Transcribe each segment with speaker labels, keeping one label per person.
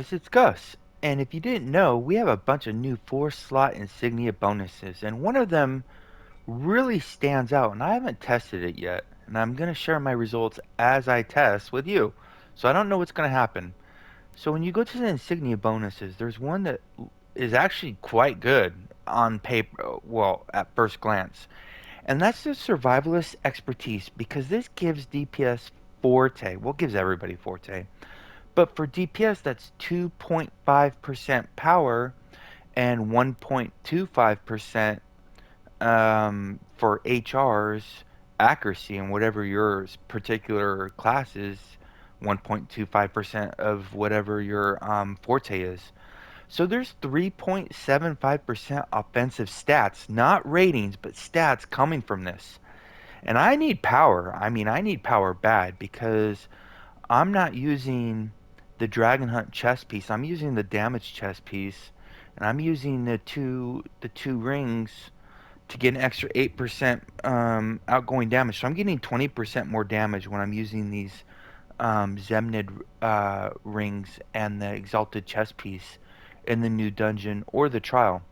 Speaker 1: It's Gus. And if you didn't know, we have a bunch of new 4-slot Insignia bonuses, and one of them really stands out, and I haven't tested it yet. And I'm going to share my results as I test with you. So I don't know what's going to happen. So when you go to the Insignia bonuses, there's one that is actually quite good on paper, well, at first glance. And that's the Survivalist expertise because this gives DPS Forte. Well, it gives everybody Forte. But for DPS, that's 2.5% power and 1.25% for HR's accuracy and whatever your particular class is, 1.25% of whatever your forte is. So there's 3.75% offensive stats, not ratings, but stats coming from this. And I need power. I mean, I need power bad because I'm not using the Dragon Hunt chest piece. I'm using the damage chest piece, and I'm using the two rings to get an extra 8% outgoing damage. So I'm getting 20% more damage when I'm using these Zemnid rings and the Exalted chest piece in the new dungeon or the trial.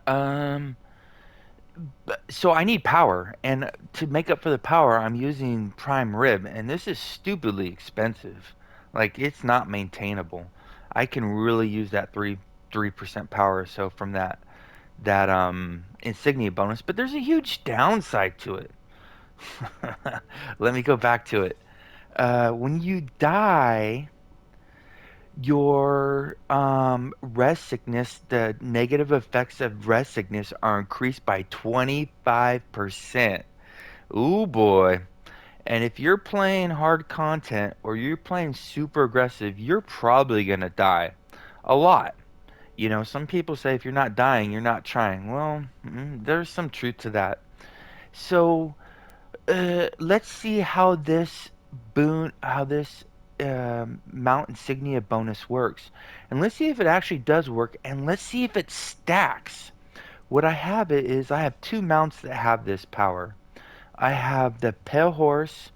Speaker 1: Um, so I need power, and to make up for the power, I'm using prime rib, and this is stupidly expensive. Like it's not maintainable. I can really use that 3% power or so from that insignia bonus, but there's a huge downside to it. Let me go back to it. When you die, your rest sickness, the negative effects of rest sickness are increased by 25%. Ooh boy. And if you're playing hard content or you're playing super aggressive, you're probably going to die a lot. You know, some people say if you're not dying, you're not trying. Well, there's some truth to that. So, let's see how this Mount Insignia bonus works. And let's see if it actually does work. And let's see if it stacks. What I have it is I have two mounts that have this power. I have the Pale Horse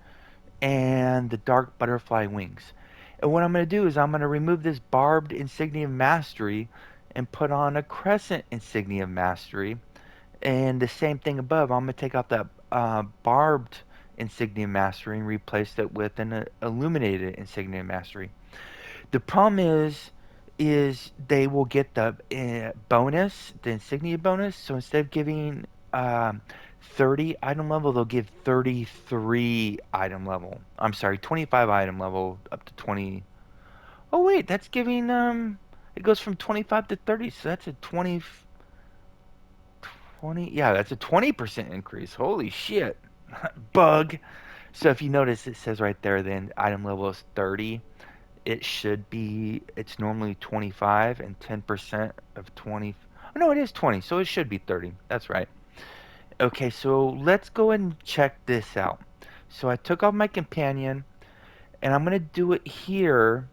Speaker 1: and the Dark Butterfly Wings. And what I'm going to do is I'm going to remove this Barbed Insignia of Mastery and put on a Crescent Insignia of Mastery. And the same thing above, I'm going to take out that Barbed Insignia of Mastery and replace it with an Illuminated Insignia of Mastery. The problem is they will get the bonus, the insignia bonus. So instead of giving 30 item level, they'll give 33 item level. I'm sorry, 25 item level up to 20. Oh wait, that's giving it goes from 25 to 30, so that's a 20, yeah, that's a 20% increase. Holy shit. Bug. So if you notice it says right there then item level is 30. It's normally 25 and 10% of 20. Oh, no, it is 20, so it should be 30. That's right. Okay, so let's go and check this out. So I took off my companion, and I'm going to do it here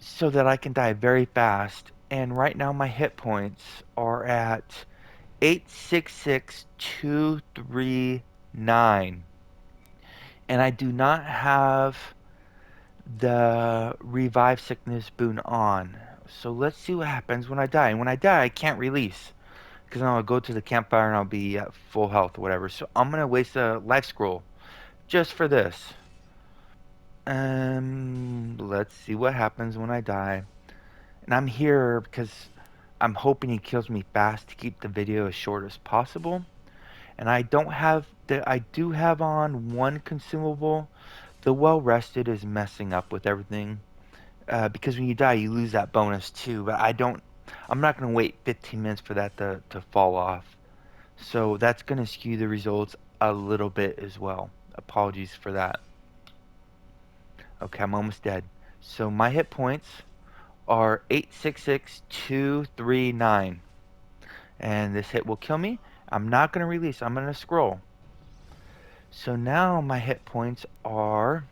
Speaker 1: so that I can die very fast. And right now my hit points are at 866239. And I do not have the revive sickness boon on. So let's see what happens when I die. And when I die, I can't release because I'll go to the campfire and I'll be at full health or whatever. So I'm gonna waste a life scroll just for this. Let's see what happens when I die. And I'm here because I'm hoping he kills me fast to keep the video as short as possible. And I do have on one consumable. The well rested is messing up with everything. Because when you die, you lose that bonus too. But I'm not going to wait 15 minutes for that to fall off. So that's going to skew the results a little bit as well. Apologies for that. Okay, I'm almost dead. So my hit points are 866239. And this hit will kill me. I'm not going to release. I'm going to scroll. So now my hit points are,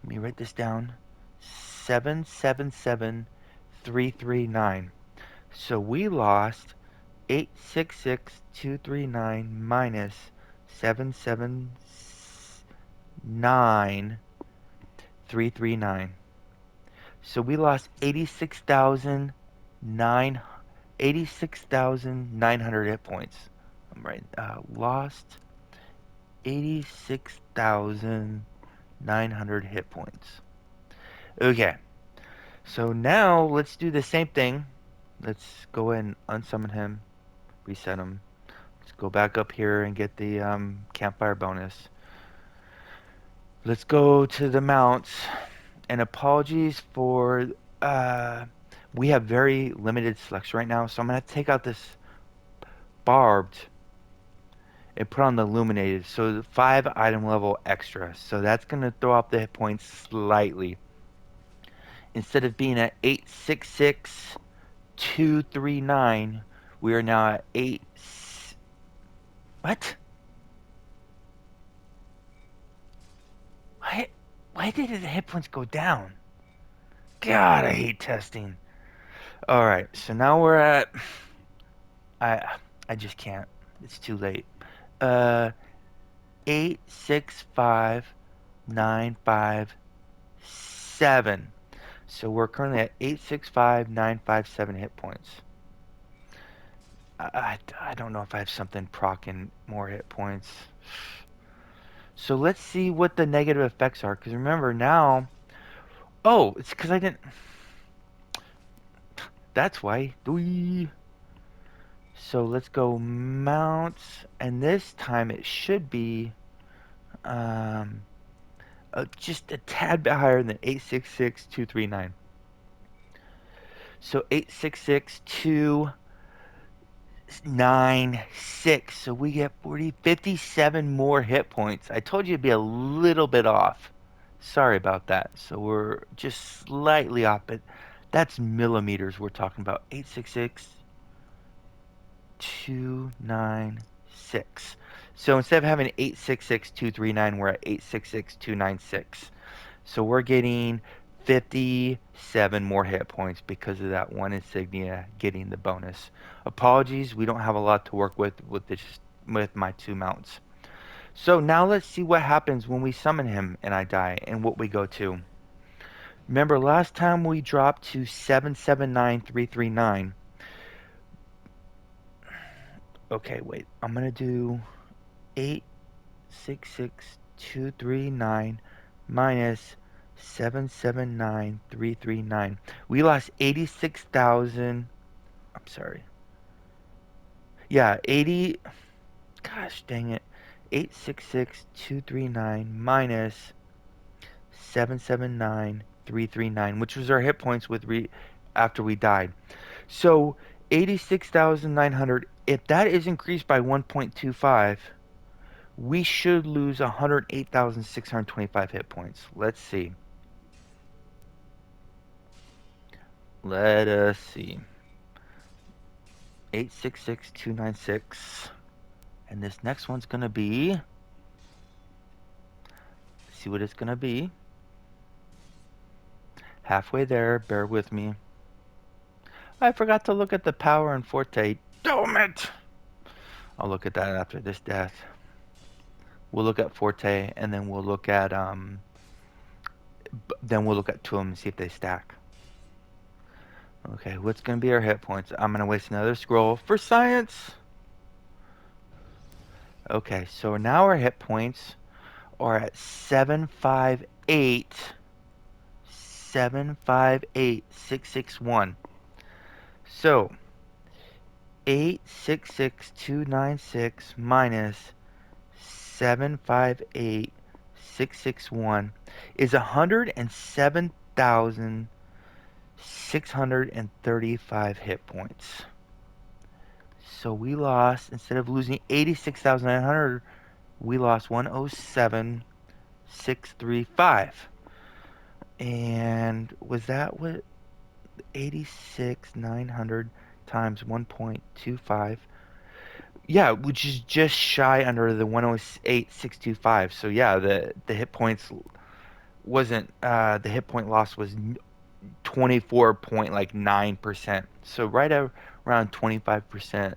Speaker 1: let me write this down, 777339. So we lost 866239 minus 779339. So we lost 86,900 hit points. I'm right. Lost 86,900 hit points. Okay. So now let's do the same thing. Let's go ahead and unsummon him, reset him. Let's go back up here and get the campfire bonus. Let's go to the mounts. And apologies for we have very limited selection right now, so I'm gonna take out this barbed and put on the illuminated. So 5 item level extra. So that's gonna throw up the hit points slightly. Instead of being at 866,239, we are now at 8. What? Why? Why did the hit points go down? God, I hate testing. All right, so now we're at. I I just can't. It's too late. Uh, 865,957. So we're currently at 865,957 hit points. I don't know if I have something procking more hit points. So let's see what the negative effects are. Because remember now. Oh, it's because I didn't. That's why. So let's go mounts. And this time it should be um, just a tad bit higher than 866,239. So 866,296. So we get 57 more hit points. I told you it'd be a little bit off. Sorry about that. So we're just slightly off, but that's millimeters we're talking about. 866,296. So instead of having 866,239, we're at 866,296. So we're getting 57 more hit points because of that one insignia getting the bonus. Apologies, we don't have a lot to work with this with my 2 mounts. So now let's see what happens when we summon him and I die and what we go to. Remember last time we dropped to 779,339. Okay, wait. I'm going to do 866,239 minus 779,339. We lost 86,000. I'm sorry. Yeah, 80. Gosh dang it. 866,239 minus 779,339, which was our hit points with after we died. So 86,900. If that is increased by 1.25, we should lose 108,625 hit points. Let's see. Let us see. 866,296. And this next one's going to be. Let's see what it's going to be. Halfway there. Bear with me. I forgot to look at the power and forte. Damn it! I'll look at that after this death. We'll look at forte, and then we'll look at 2 of them and see if they stack. Okay, what's going to be our hit points? I'm going to waste another scroll for science. Okay, so now our hit points are at 758, 758,661. So 866,296 minus 758,661 is 107,635 hit points. So we lost, instead of losing 86,900, we lost 107,635. And was that what 86,900 times 1.25? Yeah, which is just shy under the 108,625. So yeah, the hit points wasn't the hit point loss was 24.9%. So right around 25%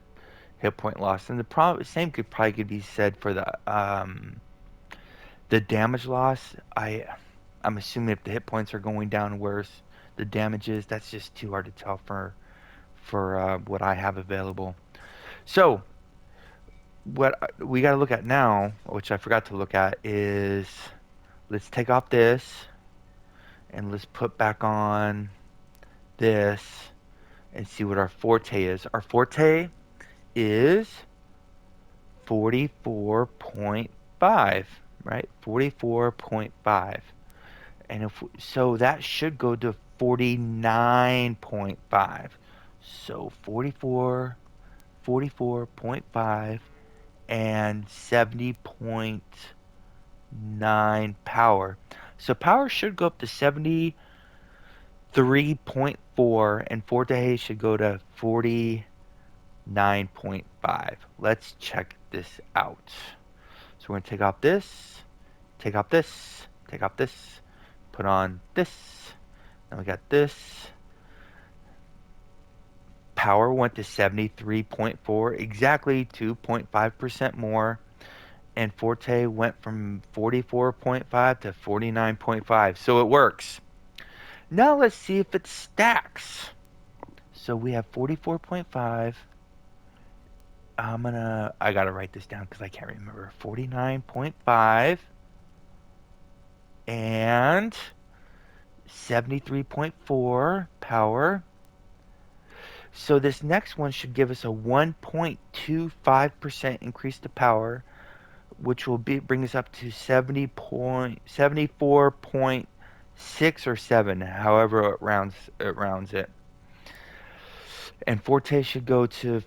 Speaker 1: hit point loss. And the same could be said for the damage loss. I'm assuming if the hit points are going down worse, the damages. That's just too hard to tell for what I have available. So what we got to look at now, which I forgot to look at, is let's take off this and let's put back on this and see what our forte is. Our forte is 44.5, right? 44.5. And if so that should go to 49.5. So 44.5 and 70.9 power. So power should go up to 73.4 and forte should go to 49.5. Let's check this out. So we're going to take off this, take off this, take off this, put on this. Then we got this. Power went to 73.4, exactly 2.5% more. And Forte went from 44.5 to 49.5. So it works. Now let's see if it stacks. So we have 44.5. I gotta write this down because I can't remember. 49.5 and 73.4 power. So this next one should give us a 1.25% increase to power, which will bring us up to 74.6 or 7, however it rounds it. And Forte should go to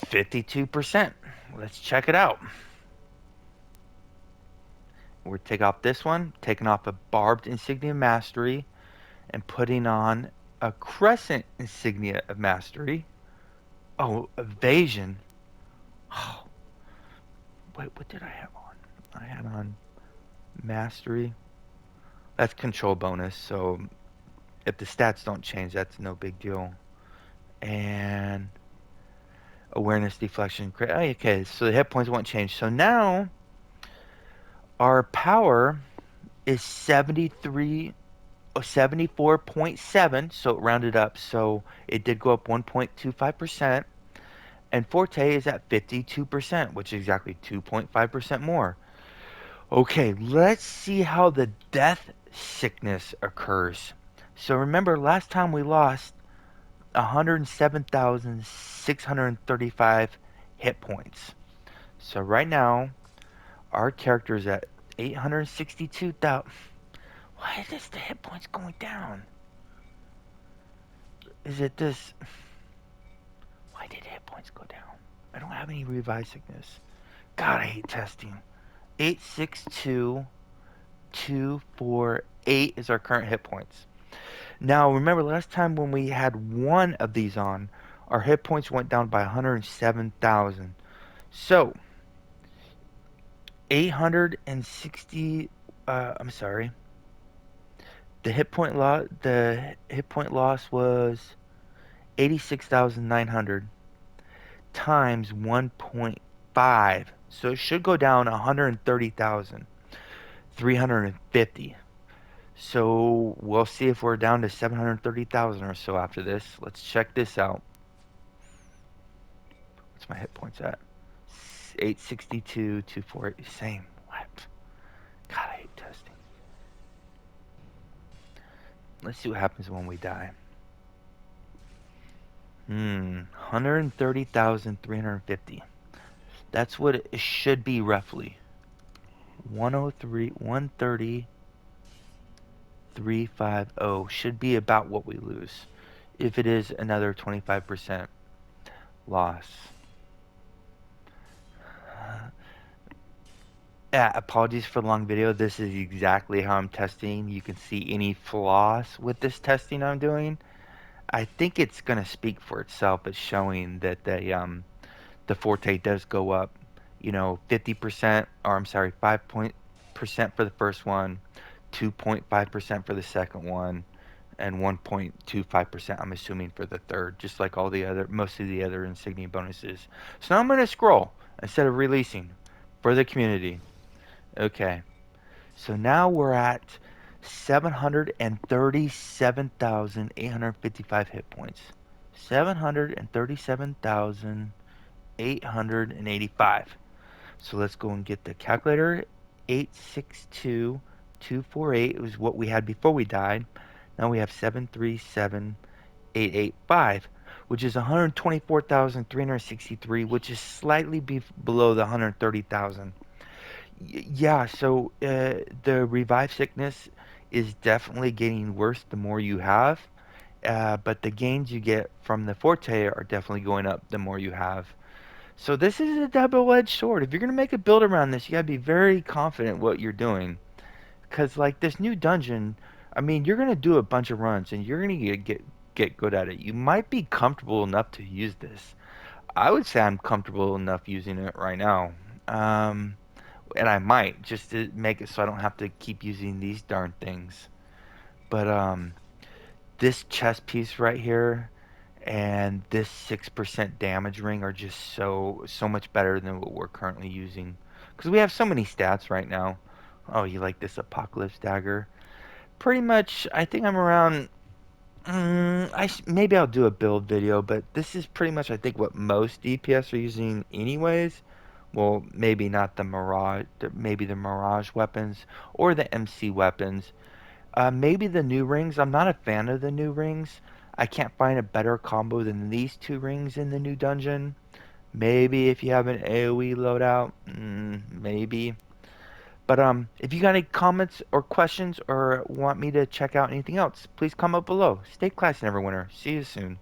Speaker 1: 52%. Let's check it out. We're take off this one, taking off a barbed insignia mastery, and putting on a crescent insignia of mastery. Oh, evasion. Oh, wait, what did I have on? I had on mastery. That's control bonus, so if the stats don't change, that's no big deal. And awareness, deflection, okay, so the hit points won't change. So now our power is 74.7, so it rounded up, so it did go up 1.25%. And Forte is at 52%, which is exactly 2.5% more. Okay, let's see how the death sickness occurs. So remember, last time we lost 107,635 hit points. So right now, our character is at 862,000. Why is the hit points going down? Is it this? Why did hit points go down? I don't have any revive sickness. God, I hate testing. 862,248 is our current hit points. Now, remember last time when we had one of these on, our hit points went down by 107,000. So, 860. I'm sorry. The hit point loss was 86,900 times 1.5. So it should go down 130,350. So we'll see if we're down to 730,000 or so after this. Let's check this out. What's my hit points at? 862, 248. Same. What? God, I hate testing. Let's see what happens when we die. 130,350. That's what it should be roughly. 103, 130, 350 should be about what we lose. If it is another 25% loss. Apologies for the long video. This is exactly how I'm testing. You can see any flaws with this testing I'm doing. I think it's going to speak for itself. It's showing that the Forte does go up, 50%, or I'm sorry, 5% for the first one, 2.5% for the second one, and 1.25%, I'm assuming, for the third, just like most of the other Insignia bonuses. So now I'm going to scroll instead of releasing for the community. Okay, so now we're at 737,855 hit points. 737,885. So let's go and get the calculator. 862,248 was what we had before we died. Now we have 737,885, which is 124,363, which is slightly below the 130,000. Yeah, so the revive sickness is definitely getting worse the more you have, but the gains you get from the forte are definitely going up the more you have. So this is a double-edged sword. If you're gonna make a build around this, you gotta be very confident what you're doing. Cause like this new dungeon, I mean, you're gonna do a bunch of runs and you're gonna get good at it. You might be comfortable enough to use this. I would say I'm comfortable enough using it right now. Um, and I might just to make it so I don't have to keep using these darn things. But this chest piece right here and this 6% damage ring are just so much better than what we're currently using. Because we have so many stats right now. Oh, you like this Apocalypse Dagger? Pretty much, I think I'm around. Maybe I'll do a build video, but this is pretty much I think what most DPS are using anyways. Well, maybe not the Mirage, maybe the Mirage weapons or the MC weapons. Maybe the new rings. I'm not a fan of the new rings. I can't find a better combo than these two rings in the new dungeon. Maybe if you have an AoE loadout, maybe. But if you got any comments or questions or want me to check out anything else, please comment below. Stay classy, Neverwinter. See you soon.